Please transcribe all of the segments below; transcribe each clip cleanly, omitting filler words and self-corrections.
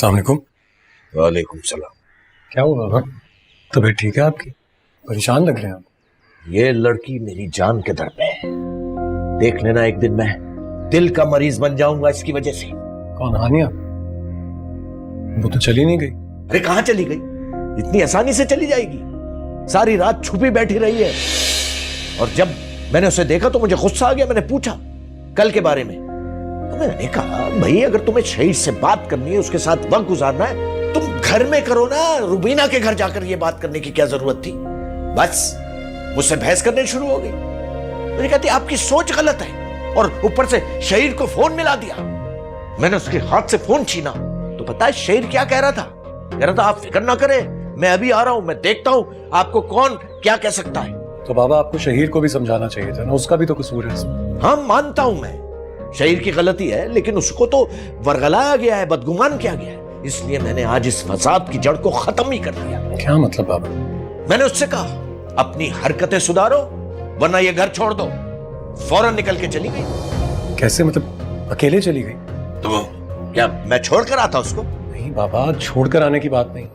अस्सलाम वालेकुम। वालेकुम सलाम। क्या हुआ बाबा? तबीयत ठीक है आपकी? परेशान लग रहे हैं आप। ये लड़की मेरी जान के दर पे है। देख लेना एक दिन मैं दिल का मरीज बन जाऊंगा इसकी वजह से। कौन, हानिया? वो तो चली नहीं गई। अरे कहां चली गई? इतनी आसानी से चली जाएगी? सारी रात छुपी बैठी रही है और जब मैंने उसे देखा तो मुझे गुस्सा आ गया। मैंने पूछा कल के बारे में तो मैंने कहा भाई अगर तुम्हें शहीद से बात करनी है, उसके साथ वक्त गुजारना है, तुम घर में करो ना। रुबीना के घर जाकर ये बात करने की क्या जरूरत थी? बस मुझसे बहस करने शुरू हो गई। मुझे कहती आपकी सोच गलत है और ऊपर से शहीद को फोन मिला दिया। मैंने उसके हाथ से फोन छीना तो पता है शहीद क्या कह रहा था? कह रहा था आप फिक्र ना करें, मैं अभी आ रहा हूं, मैं देखता हूं आपको कौन क्या कह सकता है। तो बाबा आपको शहीर को भी समझाना चाहिए था ना, उसका भी तो कसूर है इसमें। हाँ मानता हूं मैं शहीर की गलती है, लेकिन उसको तो वरगलाया गया है, बदगुमान किया गया है। इसलिए मैंने आज इस फसाद की जड़ को खत्म ही कर दिया। क्या मतलब बाबा? मैंने उससे कहा अपनी हरकतें सुधारो वरना ये घर छोड़ दो। फौरन निकल के चली गई। कैसे मतलब अकेले चली गई? तो क्या मैं छोड़ कर आता उसको? नहीं बाबा, छोड़कर आने की बात नहीं।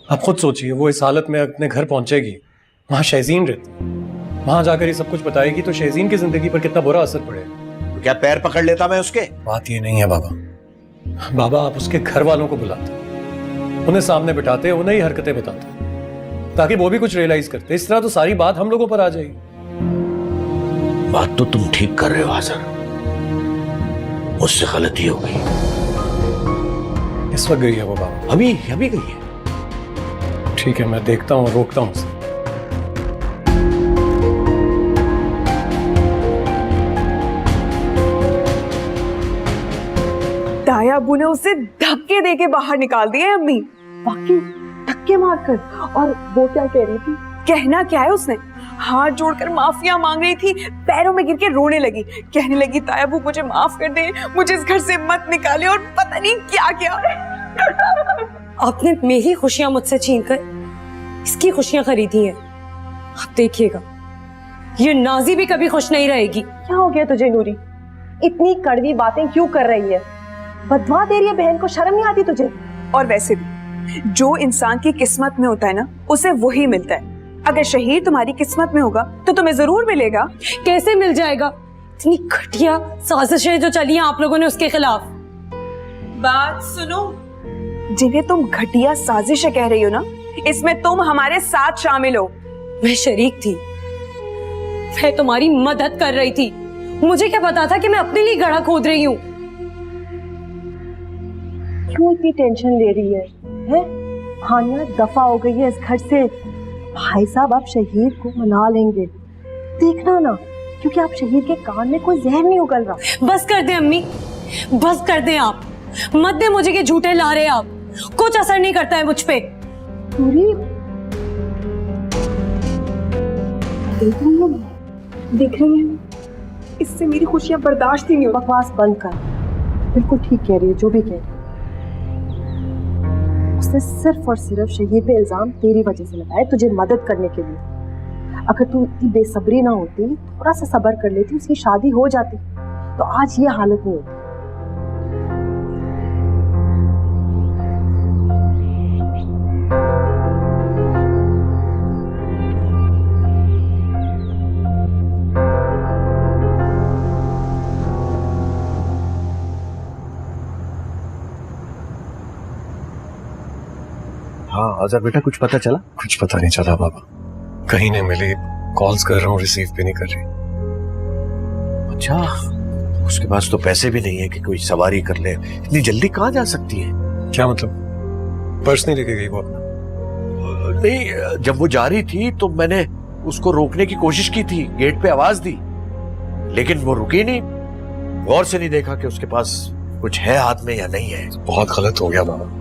आप खुद सोचिए, वो इस हालत में अपने घर पहुंचेगी, वहां शहजीन रहती, वहां जाकर ये सब कुछ बताएगी तो शहजीन की जिंदगी पर कितना बुरा असर पड़ेगा। तो क्या पैर पकड़ लेता मैं उसके? बात ये नहीं है बाबा। बाबा आप उसके घर वालों को बुलाते, उन्हें सामने बिठाते, उन्हें ही हरकतें बताते ताकि वो भी कुछ रियलाइज करते। इस तरह तो सारी बात हम लोगों पर आ जाएगी। बात तो तुम ठीक कर रहे हो आजर, मुझसे गलती हो गई। इस वक्त गई है वो बाबा? अभी गई है। ठीक है, मैं देखता हूँ, रोकता हूँ उसे। ताया अब्बू ने उसे धक्के देके बाहर निकाल दिए अम्मी। बाकी धक्के मारकर? और वो क्या कह रही थी? कहना क्या है, उसने हाथ जोड़कर माफिया मांग रही थी, पैरों में गिर के रोने लगी, कहने लगी ताया अब्बू मुझे माफ कर दे, मुझे इस घर से मत निकाले, और पता नहीं क्या क्या। आपने मेरी खुशियां मुझसे छीनकर इसकी खुशियां खरीदी हैं। आप देखिएगा ये नाजी भी कभी खुश नहीं रहेगी। क्या हो गया तुझे नूरी? इतनी कड़वी बातें क्यों कर रही है? बदवा दे रही है बहन को, शर्म नहीं आती तुझे? और वैसे भी जो इंसान की किस्मत में होता है ना, उसे वही मिलता है। अगर शहीद तुम्हारी किस्मत में होगा तो तुम्हें जरूर मिलेगा। कैसे मिल जाएगा? इतनी घटिया साजिशें जो चली हैं आप लोगों ने उसके खिलाफ। बात सुनो, जिन्हें तुम घटिया साजिशें कह रही हो ना, इसमें तुम हमारे साथ शामिल हो। मैं शरीक थी, मैं तुम्हारी मदद कर रही थी। मुझे क्या पता था कि मैं अपने लिए गड्ढा खोद रही हूँ। क्यों इतनी टेंशन ले रही है? हानिया दफा हो गई है इस घर से। भाई साहब आप शहीद को मना लेंगे, देखना ना, क्योंकि आप शहीद के कान में कोई जहर नहीं उगल रहा। बस कर दे अम्मी, बस कर दे। आप मत दे मुझे के झूठे ला रहे। आप कुछ असर नहीं करता है मुझ पे। देख रही है, इससे मेरी खुशियां बर्दाश्त ही नहीं हो। बकवास बंद कर, बिल्कुल ठीक कह रही है जो भी कह रही है। उसने सिर्फ और सिर्फ शहीद पे इल्जाम तेरी वजह से लगाया, तुझे मदद करने के लिए। अगर तू इतनी बेसब्री ना होती, थोड़ा सा सब्र कर लेती, उसकी शादी हो जाती तो आज ये हालत नहीं होती। हाँ आजर बेटा, कुछ पता चला? कुछ पता नहीं चला बाबा, कहीं नहीं मिली। कॉल्स कर रहा हूँ, रिसीव भी नहीं कर रही। अच्छा, उसके पास तो पैसे भी नहीं है कि कोई सवारी कर ले। इतनी जल्दी कहाँ जा सकती है? क्या मतलब? पर्स नहीं लेके गई वो अपना? नहीं, जब वो जा रही थी तो मैंने उसको रोकने की कोशिश की थी, गेट पे आवाज दी, लेकिन वो रुकी नहीं। गौर से नहीं देखा कि उसके पास कुछ है हाथ में या नहीं है। बहुत गलत हो गया बाबा।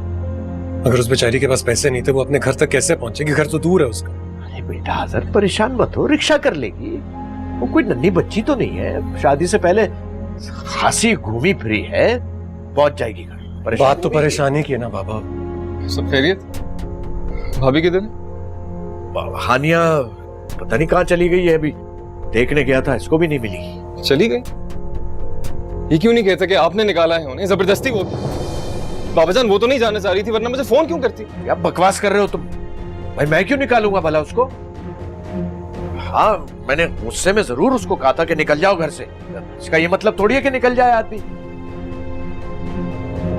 अगर उस बेचारी के पास पैसे नहीं थे, वो अपने घर तक कैसे पहुंचेगी? घर तो दूर है उसका। अरे बेटा आजर, परेशान मत हो, रिक्शा कर लेगी। वो कोई नन्ही बच्ची तो नहीं है, शादी से पहले खासी घूमी फिरी है, पहुंच जाएगी घर। बात तो परेशानी की है ना बाबा। सब खैरियत? भाभी किधर? हानिया पता नहीं कहाँ चली गई है, अभी देखने गया था, इसको भी नहीं मिली। चली गई? ये क्यों नहीं कहते कि आपने निकाला है उन्हें जबरदस्ती? वो बाबा जान वो तो नहीं जाना चाह रही थी, वरना मुझे फोन क्यों करती? क्या बकवास कर रहे हो तुम? भाई मैं क्यों निकालूंगा भला उसको? हाँ, मैंने गुस्से में जरूर उसको कहा था कि निकल जाओ घर से। इसका ये मतलब थोड़ी है कि निकल जाए आदमी।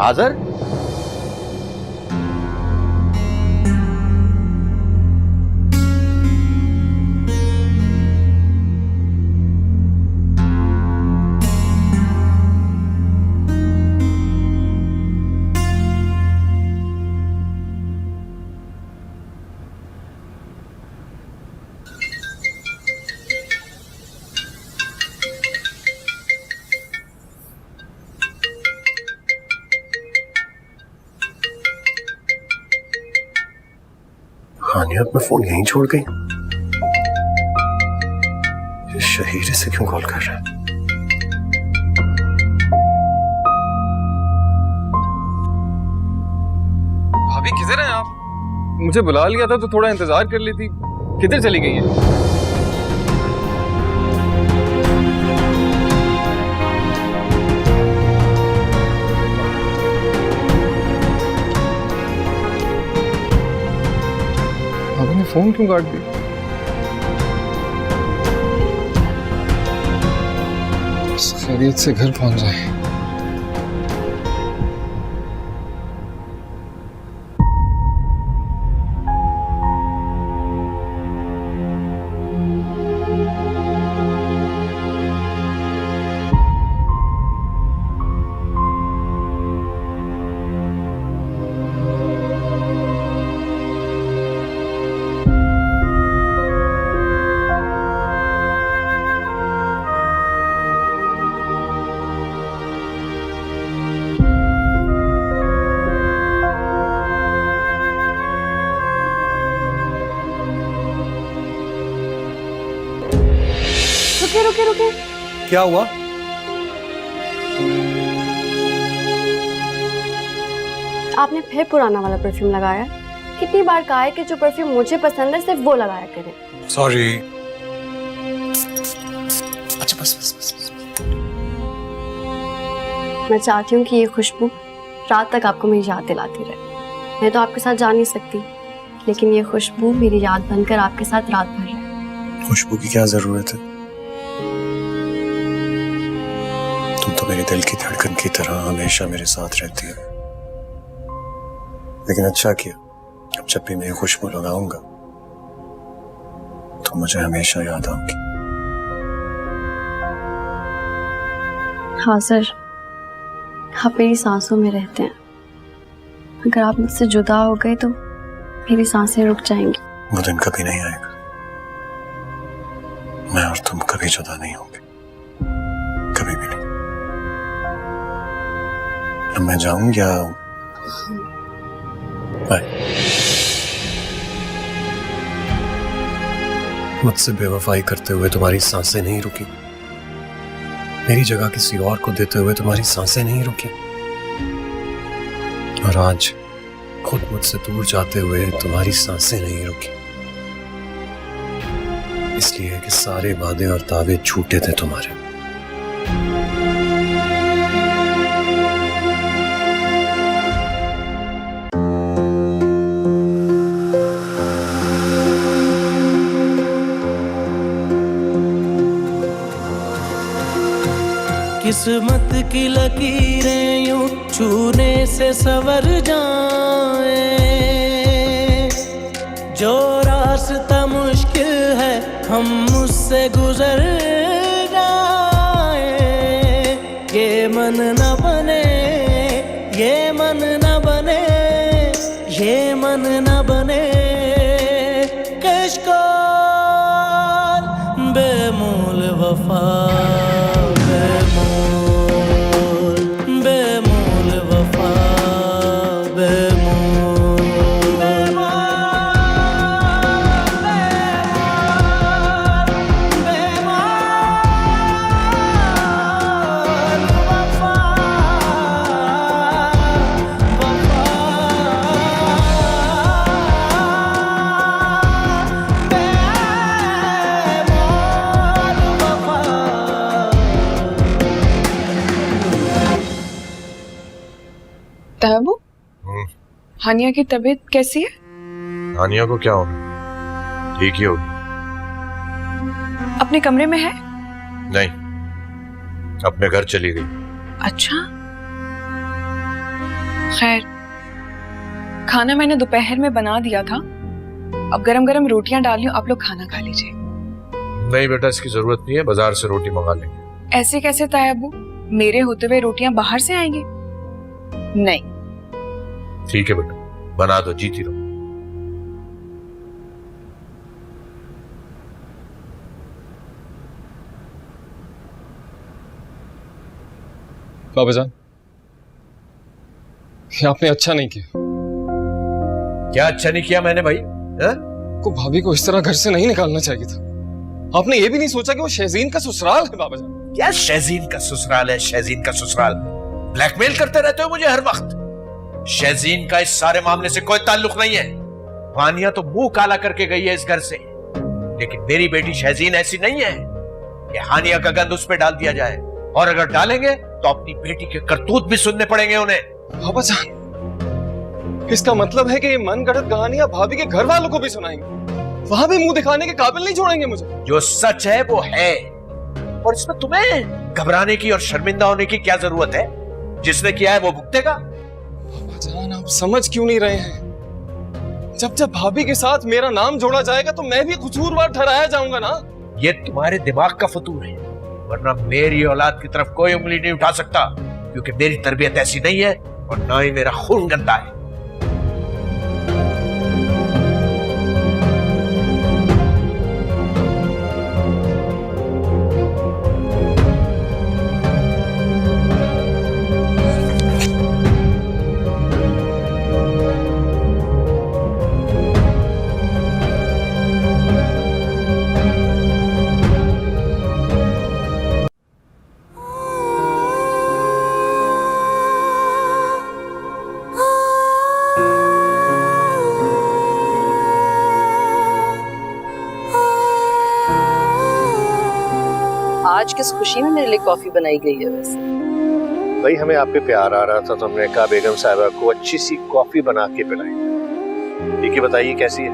आजर, हानिया अपना फोन यहीं छोड़ गई। ये शहीर इसे क्यों कॉल कर रहा है? भाभी किधर हैं आप? मुझे बुला लिया था तो थोड़ा इंतजार कर लेती, किधर चली गई है? भाभी ने फोन क्यों काट दिया? खैरियत से घर पहुंच जाए। रुके रुके रुके, क्या हुआ? आपने फिर पुराना वाला परफ्यूम लगाया। कितनी बार कहा है कि जो परफ्यूम मुझे पसंद है सिर्फ वो लगाया करें। सॉरी। अच्छा बस बस बस। मैं चाहती हूँ कि ये खुशबू रात तक आपको मेरी याद दिलाती रहे। मैं तो आपके साथ जा नहीं सकती, लेकिन ये खुशबू मेरी याद बनकर आपके साथ रात भर रहे। खुशबू की क्या जरूरत है? तुम तो मेरे दिल की धड़कन की तरह हमेशा मेरे साथ रहती है। लेकिन अच्छा किया, अब जब भी मैं ये खुशबू लगाऊंगा तो मुझे हमेशा याद आऊंगी। हाँ सर, आप मेरी सांसों में रहते हैं। अगर आप मुझसे जुदा हो गए तो मेरी सांसें रुक जाएंगी। वो दिन कभी नहीं आएगा। मैं और तुम कभी जुदा नहीं होंगे, कभी भी नहीं। अब मैं जाऊं या बाय। मुझसे बेवफाई करते हुए तुम्हारी सांसें नहीं रुकी, मेरी जगह किसी और को देते हुए तुम्हारी सांसें नहीं रुकी, और आज खुद मुझसे दूर जाते हुए तुम्हारी सांसें नहीं रुकी। इसलिए कि सारे वादे और दावे झूठे थे तुम्हारे। किस्मत की लकीरें यूं छूने से सवर जाए, जो रास्ता मुश्किल है हम उससे गुजर जाए। ये मन न बने, ये मन न बने, ये मन न बने कश्को बेमोल वफा। हानिया की तबीयत कैसी है? हानिया को क्या होना, ठीक ही होगी। अपने कमरे में है? नहीं, अपने घर चली गई। अच्छा, खैर खाना मैंने दोपहर में बना दिया था, अब गरम गरम रोटियां डाल रही हूं, आप लोग खाना खा लीजिए। नहीं बेटा, इसकी जरूरत नहीं है, बाजार से रोटी मंगा लेंगे। ऐसे कैसे ताया अब्बू, मेरे होते हुए रोटियां बाहर से आएंगी? नहीं। ठीक है बेटा, बना दो, जीती रहो। बाबा जान, ये आपने अच्छा नहीं किया। क्या अच्छा नहीं किया मैंने भाई? को भाभी को इस तरह घर से नहीं निकालना चाहिए था। आपने ये भी नहीं सोचा कि वो शहजीन का ससुराल है। बाबा जान, क्या शहजीन का ससुराल है? शहजीन का ससुराल? ब्लैकमेल करते रहते हो मुझे हर वक्त। शहजीन का इस सारे मामले से कोई ताल्लुक नहीं है। हानिया तो मुंह काला करके गई है इस घर से, लेकिन मेरी बेटी शहजीन ऐसी नहीं है कि हानिया का गंद उस पर डाल दिया जाए, और अगर डालेंगे तो अपनी बेटी के करतूत भी सुनने पड़ेंगे उन्हें। बाबा जान, इसका मतलब है कि ये मनगढ़ंत कहानियां भाभी के घर वालों को भी सुनाएंगे, वहां भी मुंह दिखाने के काबिल नहीं छोड़ेंगे मुझे। जो सच है वो है, और इसमें तुम्हें घबराने की और शर्मिंदा होने की क्या जरूरत है? जिसने किया है वो भुगतेगा। बाबा जान, आप समझ क्यों नहीं रहे हैं? जब जब भाभी के साथ मेरा नाम जोड़ा जाएगा तो मैं भी कसूरवार ठहराया जाऊंगा ना। ये तुम्हारे दिमाग का फतूर है, वरना मेरी औलाद की तरफ कोई उंगली नहीं उठा सकता, क्योंकि मेरी तरबियत ऐसी नहीं है और ना ही मेरा खून गंदा है। आज किस खुशी में मेरे लिए कॉफी बनाई गई है? वैसे भाई, हमें आप पे प्यार आ रहा था तो हमने कहा बेगम साहिबा को अच्छी सी कॉफी बना के पिलाई। ठीक है, बताइए कैसी है?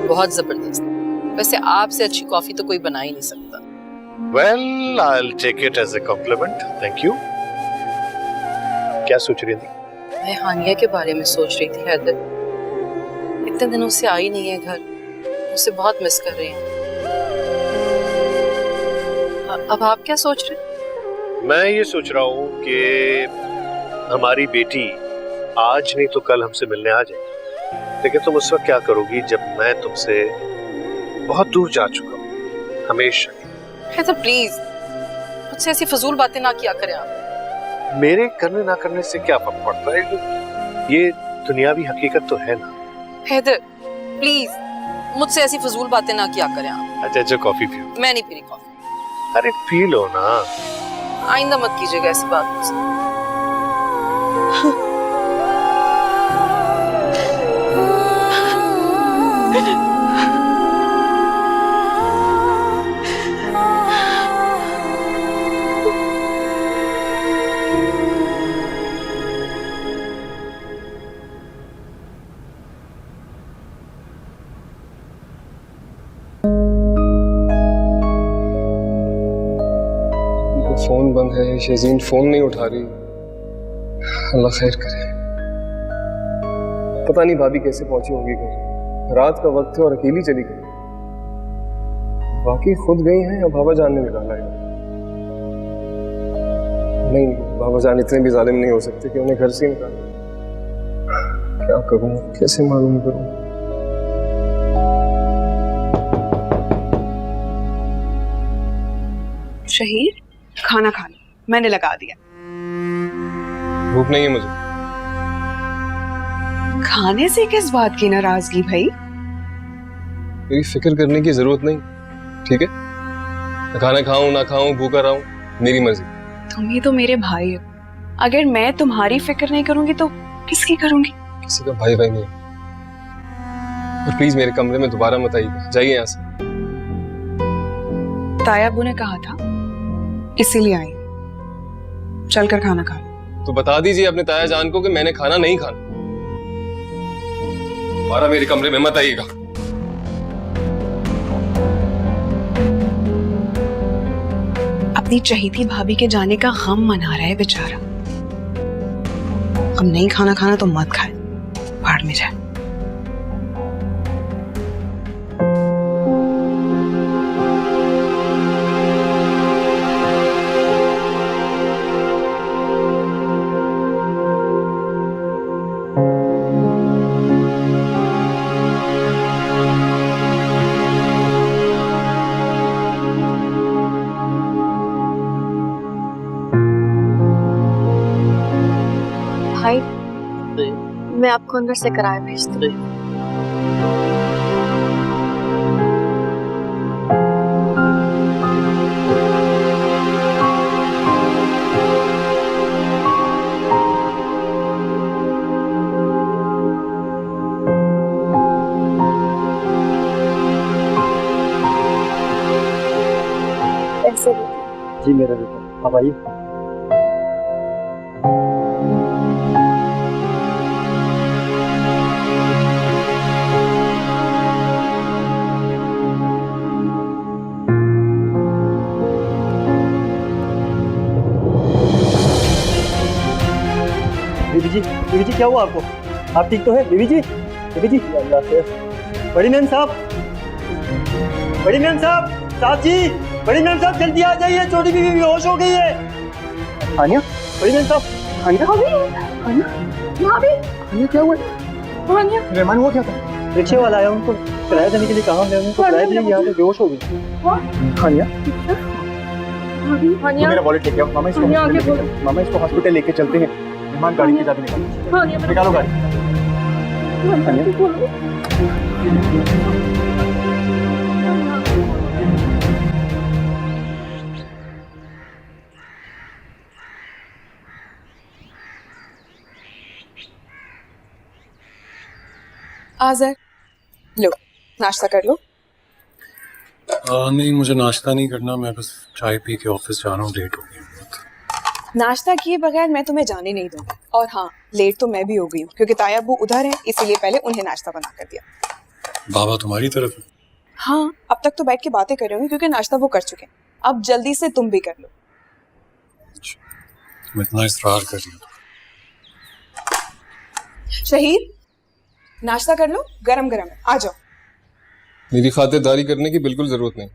बहुत जबरदस्त। वैसे आपसे अच्छी कॉफी तो कोई बना ही नहीं सकता। Well, I will take it as a compliment, thank you. क्या सोच रही थी? मैं हानिया के बारे में सोच रही थी हैदर। इतने दिनों से आई नहीं है घर, उसे बहुत मिस कर रही हूँ। अब आप क्या सोच रहे हैं? मैं ये सोच रहा हूँ कि हमारी बेटी आज नहीं तो कल हमसे मिलने आ जाएगी, लेकिन तुम उस वक्त क्या करोगी जब मैं तुमसे बहुत दूर जा चुका हूँ, हमेशा। हैदर प्लीज, मुझसे ऐसी फजूल बातें ना किया करें आप। मेरे करने ना करने से क्या फर्क पड़ता है? ये दुनियावी हकीकत तो है ना। हैदर प्लीज, मुझसे ऐसी फजूल बातें ना किया करें आप। अच्छा अच्छा, कॉफी पियो। मैं नहीं पी रही कॉफी। अरे पी लो ना। आइंदा मत कीजिएगा ऐसी बात मुझसे। फोन बंद है, शहजीन फोन नहीं उठा रही। अल्लाह खैर करे। पता नहीं भाभी कैसे पहुंची होंगी घर। रात का वक्त है और अकेली चली गई। बाकी खुद गई हैं या बाबा जान ने निकाला है? नहीं, बाबा जान इतने भी जालिम नहीं हो सकते कि उन्हें घर से निकाले। क्या करूं, कैसे मालूम करूं? शहीर, खाना खा लो, मैंने लगा दिया। भूख नहीं है मुझे। खाने से किस बात की नाराजगी भाई? मेरी फिक्र करने की जरूरत नहीं, ठीक है? खाना खाऊं ना खाऊं, भूखा रहूं, मेरी मर्जी। तुम ही तो मेरे भाई हो, अगर मैं तुम्हारी फिक्र नहीं करूंगी तो किसकी करूंगी? किसी का भाई भाई नहीं। और प्लीज मेरे कमरे में दोबारा मत आइए, जाइए यहाँ से। ताया अब्बू ने कहा था, इसीलिए आई। चल कर खाना खा। तो बता दीजिए अपने ताया जान को कि मैंने खाना नहीं खाना। दोबारा मेरे कमरे में मत आइएगा। अपनी चहीती भाभी के जाने का गम मना रहा है बेचारा। अब नहीं खाना खाना तो मत खाए, भाड़ में जाए। भाई मैं आपको अंदर से कराए भेजती हूँ। ऐसे जी मेरा बेटा, आप आइए। बीबी जी क्या हुआ आपको? आप ठीक तो है बीबी जी? बीबी जी अल्लाह से। बड़ी मैम साहब, बड़ी मैम साहब, साहब जी, बड़ी मैम साहब जल्दी आ जाइए, छोटी बीबी बेहोश हो गई है। आनिया, बड़ी मैम साहब, आनिया, आनिया क्या हुआ? आनिया, रहमान हुआ क्या था? रिक्शे वाला आया, उनको किराया देने के लिए कहा, हमने उनको किराया दिया, यहाँ पे बेहोश हो गई। आनिया, मेरा वॉलेट लेके आओ। मामा इसको हॉस्पिटल लेके चलते हैं। रहमान गाड़ी की चाबी निकालो गाड़ी। आज़र, लो नाश्ता कर लो। नहीं, मुझे नाश्ता नहीं करना, मैं बस चाय पी के ऑफिस जा रहा हूँ, लेट हो गई। नाश्ता किए बगैर मैं तुम्हें जाने नहीं दूंगी। और हाँ, लेट तो मैं भी हो गई हूँ क्योंकि ताया अब्बू उधर है, इसीलिए पहले उन्हें नाश्ता बना कर दिया। बाबा तुम्हारी तरफ है? हाँ, अब तक तो बैठ के बातें कर रही हूँ क्योंकि नाश्ता वो कर चुके हैं। अब जल्दी से तुम भी कर लो। तुम इतना इसरार कर रही हो। शहीद, नाश्ता कर लो, गरम गरम है, आ जाओ। मेरी खातिरदारी करने की बिल्कुल जरूरत नहीं,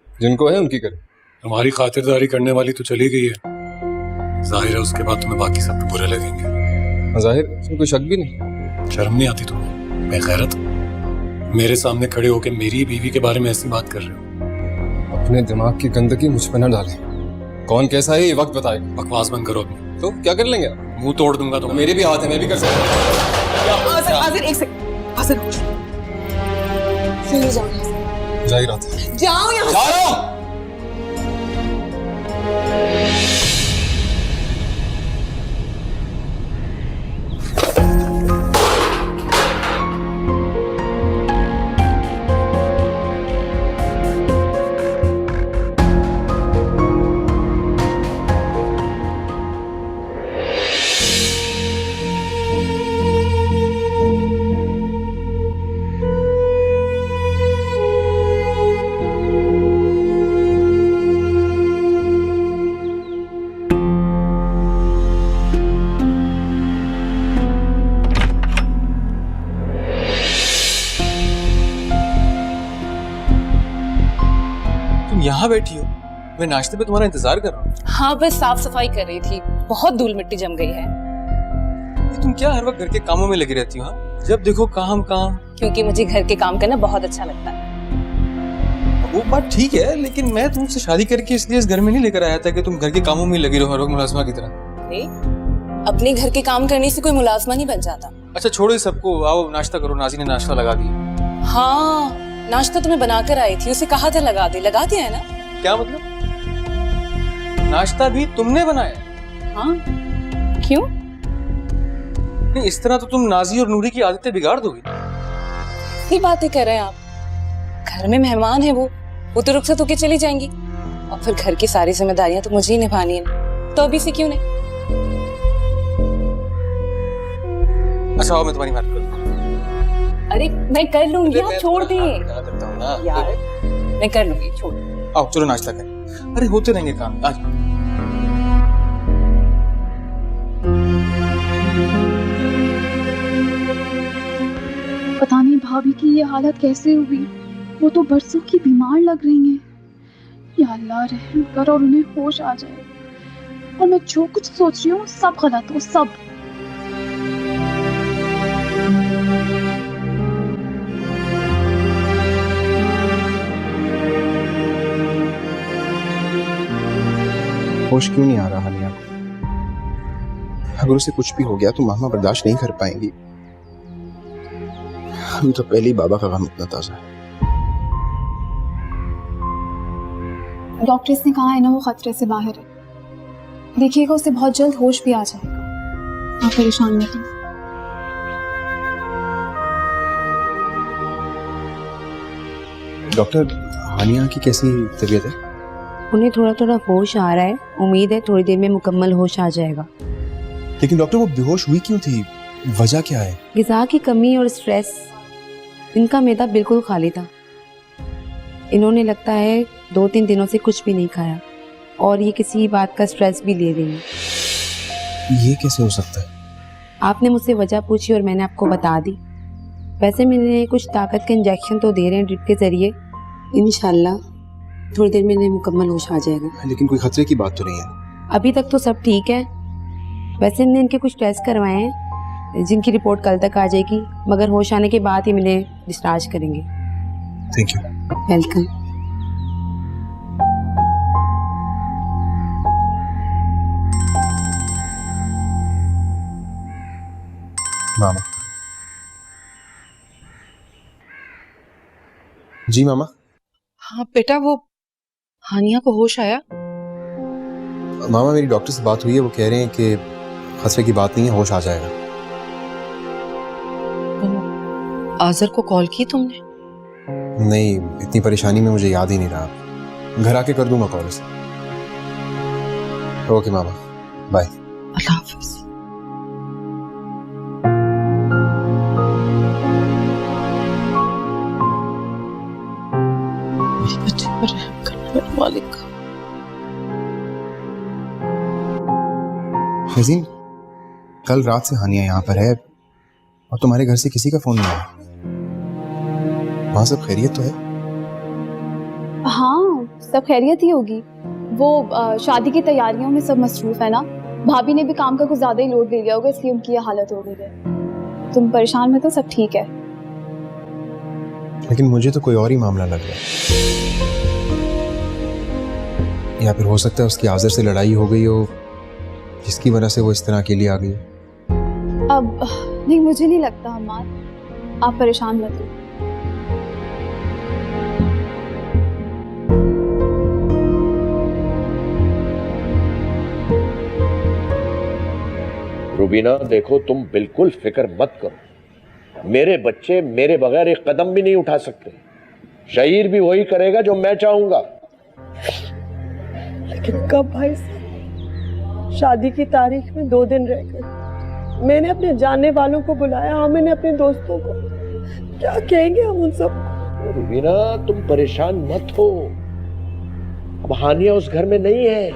जिनको है उनकी करें। तुम्हारी खातिरदारी करने वाली तो चली गई है, जाहिर है उसके बाद तुम्हें बाकी सब बुरे लगेंगे। जाहिर, इसमें कोई शक भी नहीं। शर्म नहीं आती तुम्हें? बेगैरत, मेरे सामने खड़े होकर मेरी बीवी के बारे में ऐसी बात कर रहे हो। अपने दिमाग की गंदगी मुझ पर न डालें। कौन कैसा है ये वक्त बताएगा। बकवास बंद करो अपनी। तो क्या कर लेंगे? मुंह तोड़ दूंगा तो मेरे भी हाथ है, मैं भी कर सकता हूँ। आज़र एक सेकंड, आज़र जाओ, जाहिर आता है। जाओ यहाँ जा रहा हूँ। यहाँ बैठी हो, मैं नाश्ते पे तुम्हारा इंतजार कर रहा हूँ। हाँ, बस साफ सफाई कर रही थी, बहुत धूल मिट्टी जम गई है। तुम क्या हर वक्त घर के कामों में लगी रहती हो? हाँ, जब देखो काम काम। क्योंकि मुझे घर के काम करना बहुत अच्छा लगता है। वो बात ठीक है, लेकिन मैं तुमसे शादी करके इसलिए इस घर में नहीं लेकर आया था कि तुम घर के कामों में लगी रहो हर वक्त मुलाजमा की तरह। अपने घर के काम करने से कोई मुलाजमा नहीं बन जाता। अच्छा छोड़ो इस सबको, आओ नाश्ता करो। नाजी ने नाश्ता लगा दिया। हाँ, नाश्ता तो मैं बनाकर आई थी, उसे कहा था लगा दे, लगा दिया है ना? क्या मतलब? नाश्ता भी तुमने बनाया? हाँ, क्यों? नहीं, इस तरह तो तुम नाजी और नूरी की आदतें बिगाड़ दोगी। ये बातें कर रहे हैं आप? घर में मेहमान है वो तो रुखसत होके चली जाएंगी और फिर घर की सारी जिम्मेदारियां तो मुझे ही निभानी है। तो अभी से क्यों नहीं? अच्छा आओ मैं तुम्हारी बात करूँ। अरे मैं कर लूंगी, आप छोड़ दिए करता हूँ ना यार, मैं कर लूंगी, छोड़। आओ चलो नाश्ता करें। अरे होते रहेंगे काम आज। पता नहीं भाभी की ये हालत कैसे हुई, वो तो बरसों की बीमार लग रही हैं। या अल्लाह रहम कर और उन्हें होश आ जाए। और मैं जो कुछ सोच रही हूँ सब गलत हो, सब। होश क्यों नहीं आ रहा हानिया को? अगर उसे कुछ भी हो गया तो मामा बर्दाश्त नहीं कर पाएंगी। हम तो पहले ही बाबा का गम इतना ताजा है। डॉक्टर्स ने कहा है ना वो खतरे से बाहर है। देखिएगा उसे बहुत जल्द होश भी आ जाएगा। आप परेशान नहीं कीजिए। डॉक्टर, हानिया की कैसी तबीयत है? उन्हें थोड़ा थोड़ा होश आ रहा है, उम्मीद है थोड़ी देर में मुकम्मल होश आ जाएगा। लेकिन डॉक्टर वो बेहोश हुई क्यों थी? वजह क्या है? ग़िज़ा की कमी और स्ट्रेस। इनका मैदा बिल्कुल खाली था। इन्होंने लगता है 2-3 दिनों से कुछ भी नहीं खाया और ये किसी बात का स्ट्रेस भी ले रही है। ये कैसे हो सकता है? आपने मुझसे वजह पूछी और मैंने आपको बता दी। वैसे मैंने कुछ ताकत के इंजेक्शन तो दे रहे हैं ड्रिप के ज़रिए। इंशाल्लाह थोड़ी देर में इन्हें मुकम्मल होश आ जाएगा। लेकिन कोई खतरे की बात तो नहीं है? अभी तक तो सब ठीक है। वैसे इनने इनके कुछ टेस्ट करवाए हैं जिनकी रिपोर्ट कल तक आ जाएगी, मगर होश आने के बाद ही इन्हें डिस्चार्ज करेंगे। Thank you. वेलकम। मामा। जी मामा। हाँ बेटा, वो हानिया को होश आया? मामा मेरी डॉक्टर से बात हुई है, वो कह रहे हैं कि खतरे की बात नहीं है, होश आ जाएगा। आज़र को कॉल की तुमने? नहीं, इतनी परेशानी में मुझे याद ही नहीं रहा। घर आके कर दूंगा कॉल उसे। ओके मामा, बाय। अल्लाह हाफिज़। बच्चे पर रहम करना मेरे मालिक। फजील, कल रात से हानिया यहाँ पर है और तुम्हारे घर से किसी का फोन नहीं आया। वहाँ सब खैरियत तो है? हाँ, सब खैरियत ही होगी। वो शादी की तैयारियों में सब मसरूफ है ना। भाभी ने भी काम का कुछ ज्यादा ही लोड ले लिया होगा, इसलिए उनकी ये हालत हो गई है। तुम परेशान मत हो, सब ठीक है। लेकिन मुझे तो कोई और ही मामला लग रहा है। या फिर हो सकता है उसकी आज़र से लड़ाई हो गई हो, जिसकी वजह से वो इस तरह अकेली आ गई। अब नहीं, मुझे नहीं लगता हमार, आप परेशान मत हो। रुबीना देखो, तुम बिल्कुल फिक्र मत करो। मेरे बच्चे मेरे बगैर एक कदम भी नहीं उठा सकते। शहीर भी वही करेगा जो मैं चाहूंगा। लेकिन कब भाई साहब? शादी की तारीख में 2 दिन रह गए। मैंने अपने जानने वालों को बुलाया, हाँ मैंने अपने दोस्तों को। क्या कहेंगे हम उन सब? रुबीना तुम परेशान मत हो। अब हानिया उस घर में नहीं है,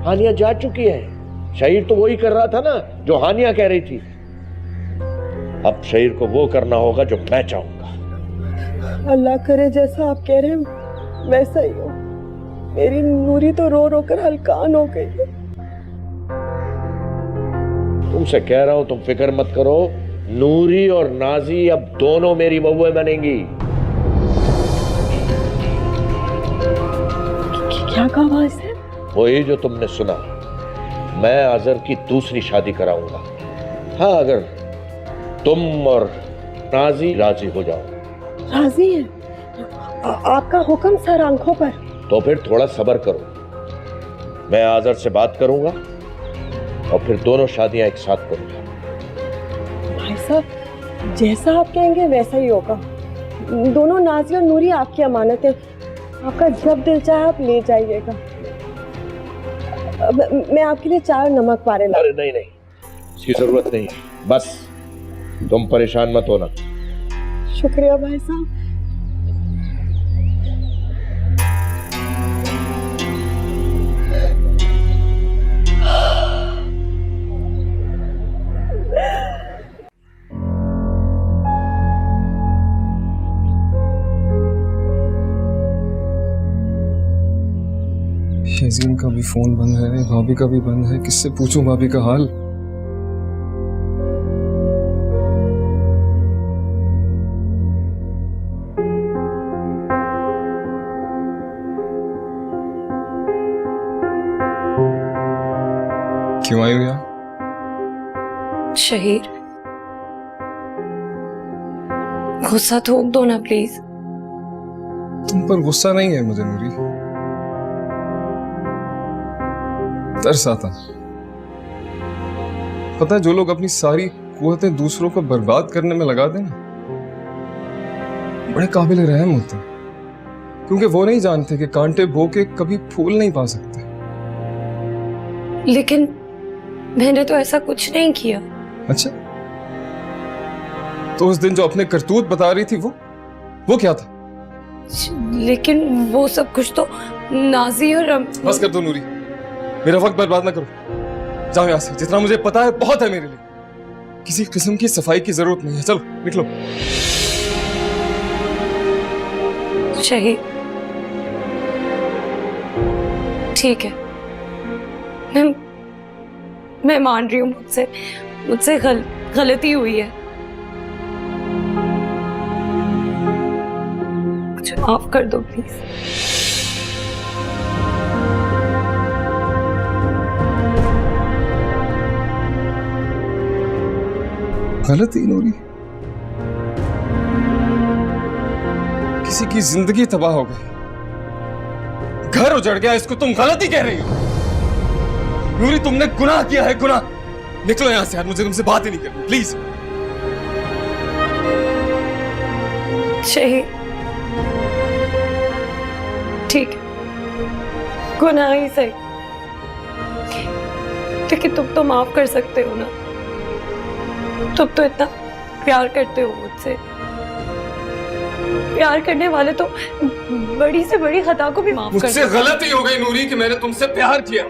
हानिया जा चुकी है। शहीर तो वही कर रहा था ना जो हानिया कह रही थी। अब शहीर को वो करना होगा जो मैं चाहूंगा। अल्लाह करे जैसा आप कह रहे हैं वैसा ही हो। मेरी नूरी तो रो रो कर हलकान हो गई है। तुमसे कह रहा हूं, तुम फिक्र मत करो। नूरी और नाजी अब दोनों मेरी बहुएं बनेंगी। क्या कहा भाई साहब? वही जो तुमने सुना। मैं आज़र की दूसरी शादी कराऊंगा। हाँ, अगर तुम और नाजी राजी हो जाओ। राजी है? आपका हुक्म सर आंखों पर। तो फिर थोड़ा सब्र करो। मैं आज़र से बात करूंगा और फिर दोनों शादियां एक साथ करूंगा। भाई साहब, जैसा आप कहेंगे वैसा ही होगा। दोनों नाजी और नूरी आपकी अमानत है। आपका जब दिल चाहे आप ले जाइएगा। मैं आपके लिए चाय और नमक पारे ला। अरे नहीं नहीं, इसकी जरूरत नहीं है, बस तुम परेशान मत होना। शुक्रिया भाई साहब। शहजीन का भी फोन बंद है, भाभी का भी बंद है, किससे पूछूं भाभी का हाल। क्यों आई हो यहाँ? शहीर, गुस्सा थोक दो ना प्लीज। तुम पर गुस्सा नहीं है मुझे नूरी, तरस आता। पता है जो लोग अपनी सारी कुव्वतें दूसरों को बर्बाद करने में लगा देना, बड़े काबिल रहम होते हैं, क्योंकि वो नहीं जानते कि कांटे बो के कभी फूल नहीं पा सकते। लेकिन मैंने तो ऐसा कुछ नहीं किया। अच्छा, तो उस दिन जो अपने करतूत बता रही थी वो क्या था? लेकिन वो सब कुछ तो नाजी और बस कर दो नूरी, मेरा वक्त बर्बाद ना करो। जाओ यहाँ से, जितना मुझे पता है बहुत है मेरे लिए। किसी किस्म की सफाई की जरूरत नहीं है, चलो निकलो। शहीद, ठीक है, मैं मान रही हूँ, मुझसे गलती हुई है, मुझे माफ कर दो प्लीज। गलती नूरी? किसी की जिंदगी तबाह हो गई, घर उजड़ गया, इसको तुम गलती कह रही हो? नूरी, तुमने गुनाह किया है, गुनाह। निकलो यहां से यार, मुझे तुमसे बात ही नहीं करनी, प्लीज। शहीद, ठीक है, गुनाह ही सही, लेकिन तुम तो माफ कर सकते हो ना। तुम तो इतना प्यार करते हो मुझसे। प्यार करने वाले तो बड़ी से बड़ी खता को भी माफ कर मुझसे गलती हो गई नूरी कि मैंने तुमसे प्यार किया।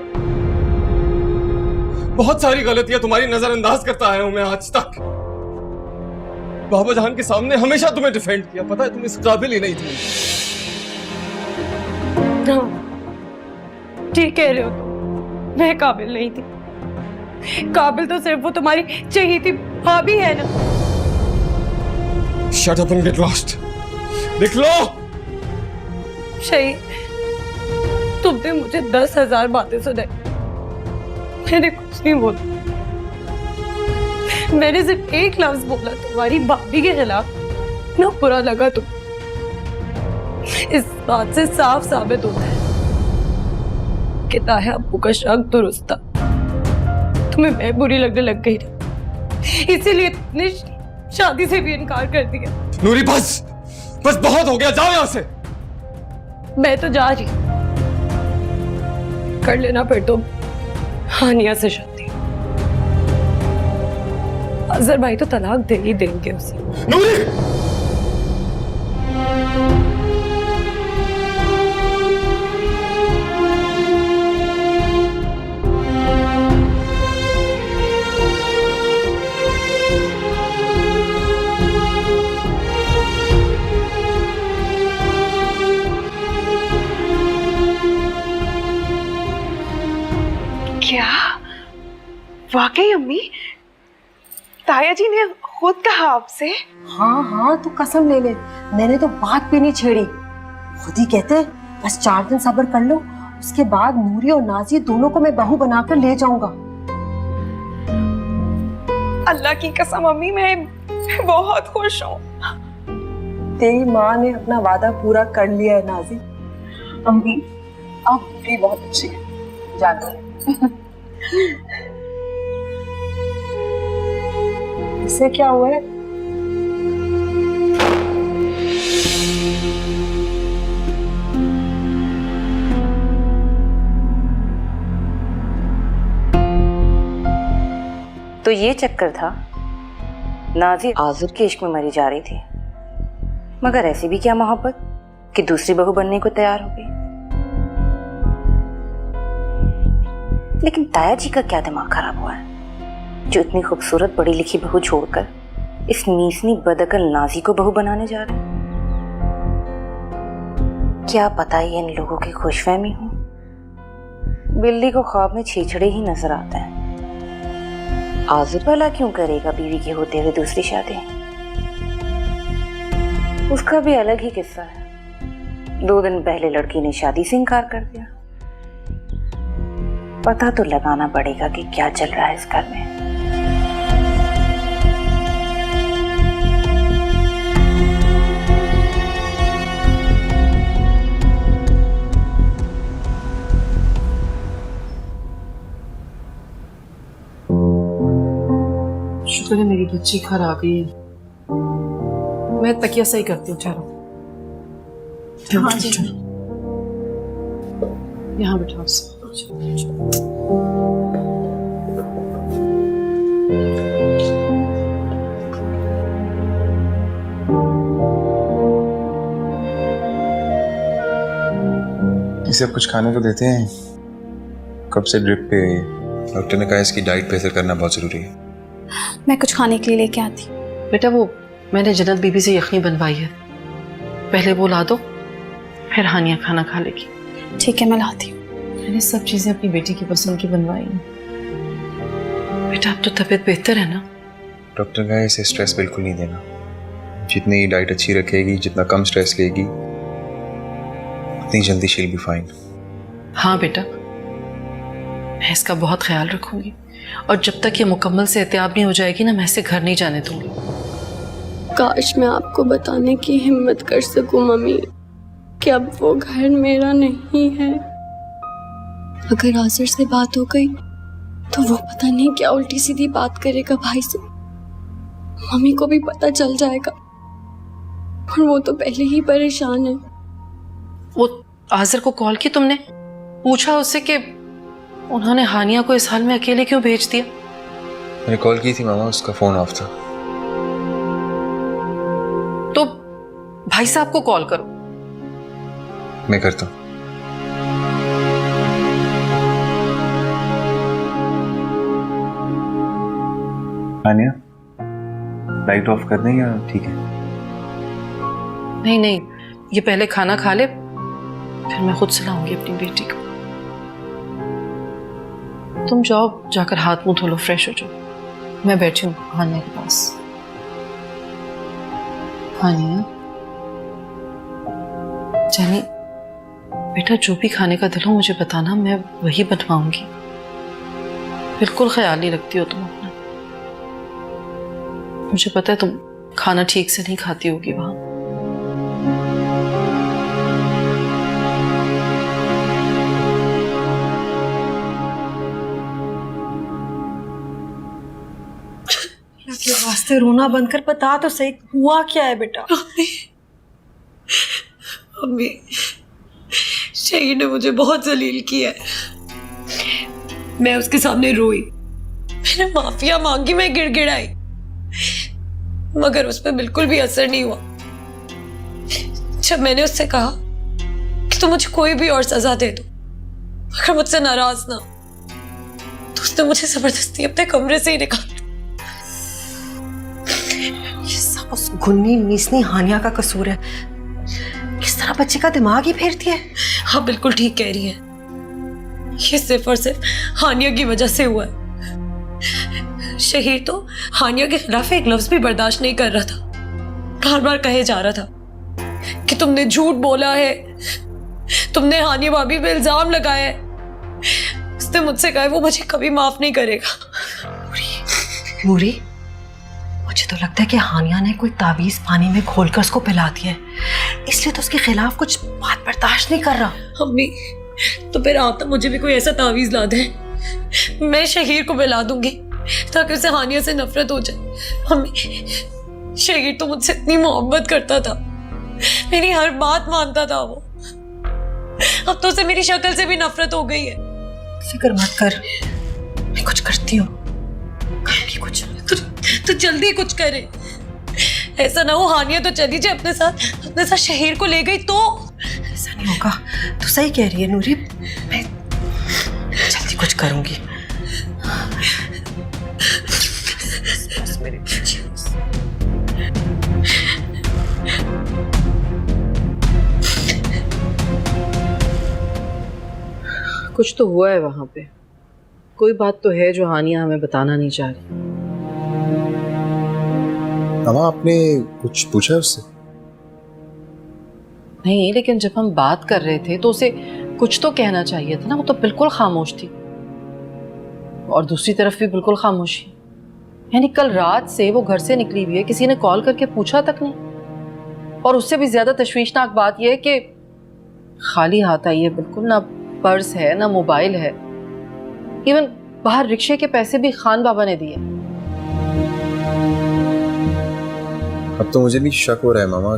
बहुत सारी गलतियां तुम्हारी नजरअंदाज करता आया हूं मैं आज तक। बाबा जान के सामने हमेशा तुम्हें डिफेंड किया, पता है तुम इस काबिल ही नहीं थी। हाँ, ठीक कह रहे हो तुम, मैं काबिल नहीं थी। काबिल तो सिर्फ वो तुम्हारी चहेती भाभी है ना। Shut up and get lost. निकलो। शहीद, तुमने मुझे 10,000 बातें सुनाई, मैंने कुछ नहीं बोला। मैंने सिर्फ एक लफ्ज बोला तुम्हारी भाभी के खिलाफ, ना बुरा लगा तुम। इस बात से साफ साबित होता है कि ताहे अब्बू का शक दुरुस्त था। तुम्हें मैं बुरी लगने लग गई ना, इसीलिए तुमने शादी से भी इनकार कर दिया। नूरी बस बहुत हो गया, जाओ यहां से। मैं तो जा रही, कर लेना फिर तुम हानिया से शादी। अजहर भाई तो तलाक दे ही देंगे उसे। नूरी! क्या वाकई अम्मी, ताया जी ने खुद कहा आपसे? हाँ हाँ, तू कसम ले ले, मैंने तो बात भी नहीं छेड़ी। खुद ही कहते बस 4 दिन सब्र कर लो, उसके बाद नूरी और नाजी दोनों को मैं बहू बनाकर ले जाऊंगा। अल्लाह की कसम अम्मी, मैं बहुत खुश हूँ। तेरी माँ ने अपना वादा पूरा कर लिया है नाजी। अम्मी आप भी बहुत अच्छी है, जानते इससे क्या हुआ है? तो ये चक्कर था, नाज़ी आज़िर के इश्क में मरी जा रही थी, मगर ऐसी भी क्या मोहब्बत कि दूसरी बहू बनने को तैयार हो गई। लेकिन ताया जी का क्या दिमाग खराब हुआ है जो इतनी खूबसूरत पढ़ी लिखी बहू छोड़कर इस नीसनी बदअकल नाज़ी को बहू बनाने जा रहे हैं। क्या पता ये इन लोगों की खुशफहमी हो। बिल्ली को ख्वाब में छीछड़े ही नजर आता है। आज़िर भला क्यों करेगा बीवी के होते हुए दूसरी शादी? उसका भी अलग ही किस्सा है। 2 दिन पहले लड़की ने शादी से इनकार कर दिया। पता तो लगाना पड़ेगा कि क्या चल रहा है इस घर में। शुक्र है मेरी बच्ची घर आ गई। मैं तकिया सही करती हूँ। ठहरो। हाँ जी। यहाँ बैठाओ। इसे अब कुछ खाने को देते हैं। कब से ड्रिप पे है। डॉक्टर ने कहा इसकी डाइट पे असर करना बहुत जरूरी है। मैं कुछ खाने के लिए लेके आती। बेटा वो मैंने जन्नत बीबी से यखनी बनवाई है, पहले वो ला दो, फिर हानिया खाना खा लेगी। ठीक है, मैं लाती हूँ। मैंने सब चीजें अपनी बेटी की पसंद की बनवाई हैं। बेटा अब तो तबीयत बेहतर है ना? डॉक्टर कहा इसे स्ट्रेस बिल्कुल नहीं देना। जितनी डाइट अच्छी रखेगी, जितना कम स्ट्रेस लेगी, उतनी जल्दी शील बी फाइन। हाँ बेटा, मैं इसका बहुत ख्याल रखूंगी, और जब तक ये मुकम्मल से एहतियात नहीं हो जाएगी ना, मैं इसे घर नहीं जाने दूंगी। काश मैं आपको बताने की हिम्मत कर सकूं मम्मी कि अब वो घर मेरा नहीं है। अगर आज़िर से बात हो गई तो वो पता नहीं क्या उल्टी सीधी बात करेगा भाई से। मम्मी को भी पता चल जाएगा, और वो तो पहले ही परेशान है। वो आज़िर को कॉल की तुमने? पूछा उससे कि उन्होंने हानिया को इस हाल में अकेले क्यों भेज दिया? मैंने कॉल की थी मामा, उसका फोन ऑफ था। तो भाई साहब को कॉल करो। मैं करता हूँ। हानिया, लाइट ऑफ कर दें या ठीक है? नहीं नहीं, ये पहले खाना खा ले, फिर मैं खुद सिलाऊंगी अपनी बेटी को। तुम जाओ, जाकर हाथ मुंह धो लो, फ्रेश हो जाओ। मैं बैठी हूँ हानिया के पास। हानिया जानी बेटा, जो भी खाने का दिल हो मुझे बताना, मैं वही बनवाऊंगी। बिल्कुल ख्याल नहीं रखती हो तुम अपना। मुझे पता है तुम खाना ठीक से नहीं खाती होगी वहां। के वास्ते रोना बंद कर, बता तो सही हुआ क्या है बेटा? अम्मी, शहीद ने मुझे बहुत जलील किया है। मैं उसके सामने रोई, मैंने माफिया मांगी, मैं गिड़गिड़ाई, मगर उस पर बिल्कुल भी असर नहीं हुआ। जब मैंने उससे कहा कि तुम मुझे कोई भी और सजा दे दो मगर मुझसे नाराज ना, तो उसने मुझे जबरदस्ती अपने कमरे से ही निकाला। ये सब उस गुन्नी मीसनी हानिया का कसूर है। किस तरह बच्चे का दिमाग ही फेरती है। हाँ बिल्कुल ठीक कह रही है, ये सिर्फ और सिर्फ हानिया की वजह से हुआ है। शहीद तो हानिया के खिलाफ एक लफ्ज भी बर्दाश्त नहीं कर रहा था। बार बार कहे जा रहा था कि तुमने झूठ बोला है, तुमने हानिया भाभी पे इल्जाम लगाया है। उसने मुझसे कहा वो मुझे कभी माफ नहीं करेगा। नूरी, मुझे तो लगता है कि हानिया ने कोई तावीज पानी में घोलकर उसको पिला दिया है, इसलिए तो उसके खिलाफ कुछ बात बर्दाश्त नहीं कर रहा। अम्मी, तो फिर आप तो मुझे भी कोई ऐसा तावीज ला दे, मैं शहीर को पिला दूंगी ताकि उसे हानिया से नफरत हो जाए। अम्मी, शहीर तो मुझसे इतनी मोहब्बत करता था, मेरी हर बात मानता था वो। अब तो उसे मेरी शक्ल से भी नफरत हो गई है। फिक्र मत कर, मैं कुछ करती हूँ। जल्दी कुछ तो जल्दी कुछ करे। ऐसा ना हो हानिया तो चली जाए अपने साथ शहीर को ले गई तो। ऐसा नहीं होगा, तू सही कह रही है नूरी, मैं जल्दी कुछ करूंगी। बस मेरी कुछ तो हुआ है वहां पे, कोई बात तो है जो हानिया हमें बताना नहीं चाह रही। मामा आपने कुछ पूछा उससे? नहीं, लेकिन जब हम बात कर रहे थे तो उसे कुछ तो कहना चाहिए था ना, वो तो बिल्कुल खामोश थी। और दूसरी तरफ भी बिल्कुल खामोशी, यानी कल रात से वो घर से निकली हुई है, किसी ने कॉल करके पूछा तक नहीं। और उससे भी ज्यादा तशवीशनाक बात यह है कि खाली हाथ आई है बिल्कुल, ना पर्स है ना मोबाइल है, इवन बाहर रिक्शे के पैसे भी खान बाबा ने दिए। अब तो मुझे भी शक हो रहा है मामा,